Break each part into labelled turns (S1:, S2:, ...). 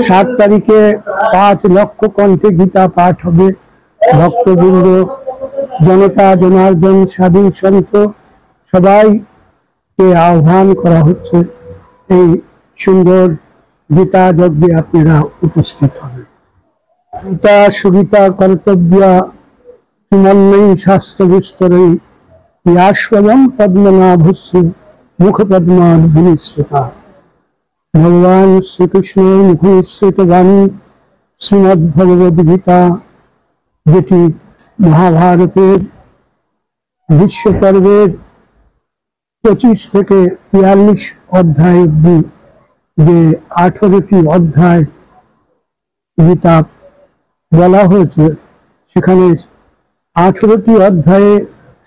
S1: 7 তারিখে 5 লক্ষ কণ্ঠে গীতা পাঠ হবে। ভক্তবৃন্দ, জনতা জনার্দন, সাধু সন্ত সবাইকে আহ্বান করা হচ্ছে এই সুন্দর গীতা যজ্ঞে আপনারা উপস্থিত হবেন। গীতা সুগীতা কর্তব্যা হিমন্ময়ী শাস্ত্র বিস্তরই ইয়াস্বয়ং পদ্মনাভস্য মুখপদ্মাদ বিনিশ্রিতা। ভগবান শ্রীকৃষ্ণের মুখনিঃসৃত বাণী শ্রীমদ্ ভগবদ্ গীতা, যেটি মহাভারতের বিশ্ব পর্বের 25 থেকে 42 অধ্যায় অব্দি যে 18টি অধ্যায় গীতা বলা হয়েছে, সেখানে 18টি অধ্যায়ে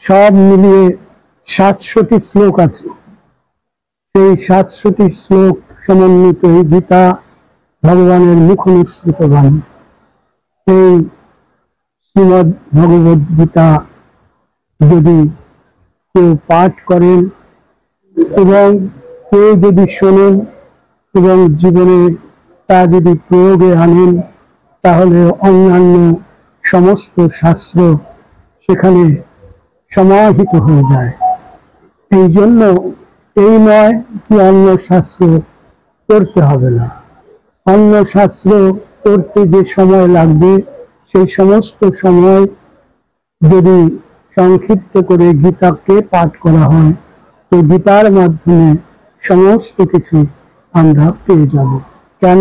S1: সব মিলিয়ে 700টি শ্লোক আছে। সেই 700টি শ্লোক সমন্বিত এই গীতা ভগবানের মুখনিঃসৃত বাণী। এই শ্রীমদ্ ভগবদ্ গীতা যদি কেউ পাঠ করেন এবং কেউ যদি শোনেন এবং জীবনে তা যদি প্রয়োগে আনেন, তাহলে অন্যান্য সমস্ত শাস্ত্র সেখানে সমাহিত হয়ে যায়। এই জন্য এই নয় কি অন্য শাস্ত্র পড়তে হবে না, অন্য শাস্ত্র পড়তে যে সময় লাগবে সেই সমস্ত সময় যদি সংক্ষিপ্ত করে গীতাকে পাঠ করা হয়, তো গীতার মাধ্যমে সমস্ত কিছু আমরা পেয়ে যাব। কেন?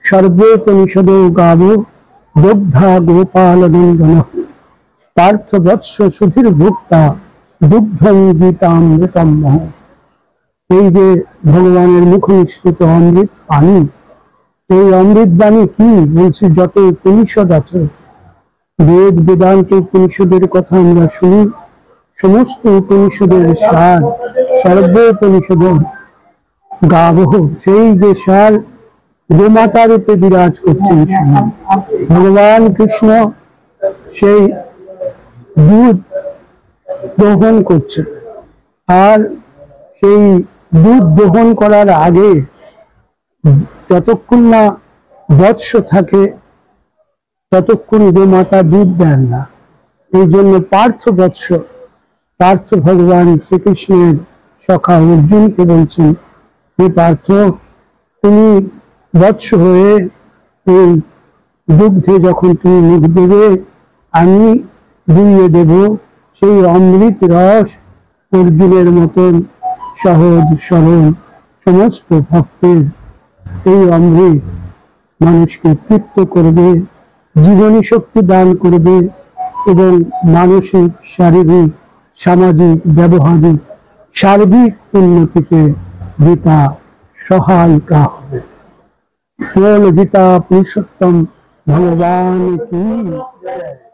S1: সর্বোপনিষদে গাব দুগ্ধা গোপাল নন্দন পার্থ বৎস সুধীর ভোক্তা দুগ্ধম গীতামৃতম। এই যে ভগবানের মুখনিঃসৃত অমৃত পানি, এই অমৃত বাণী কি বলছে? যত উপনিষদ আছে, বেদ বেদান্ত উপনিষদের কথা আমরা শুনি, সমস্ত উপনিষদের সার সর্বোপনিষদ গাবহ, সেই যে সার গোমাতা রূপে বিরাজ করছেন ভগবান কৃষ্ণ, সেই দুধ দহন করছে। আর সেই দুধ দহন করার আগে যতক্ষণ না বৎস থাকে ততক্ষণ গোমাতা দুধ দেন না। এই জন্য পার্থ বৎস, পার্থ ভগবান শ্রীকৃষ্ণের সখা অর্জুনকে বলছেন, হে পার্থ, তুমি বৎস হয়ে এই দুগ্ধে যখন তুমি মুখ দেবে, আমি দুইয়ে দেব সেই অমৃত রস। অর্জুনের মতন সহজ সরল সমস্ত ভক্তের এই অমৃত মানুষকে তৃপ্ত করবে, জীবনী শক্তি দান করবে এবং মানসিক, শারীরিক, সামাজিক, ব্যবহারিক সার্বিক উন্নতিতে গীতা সহায়িকা হবে। গীতা পুরুষোত্তম ভগবান কি জয়।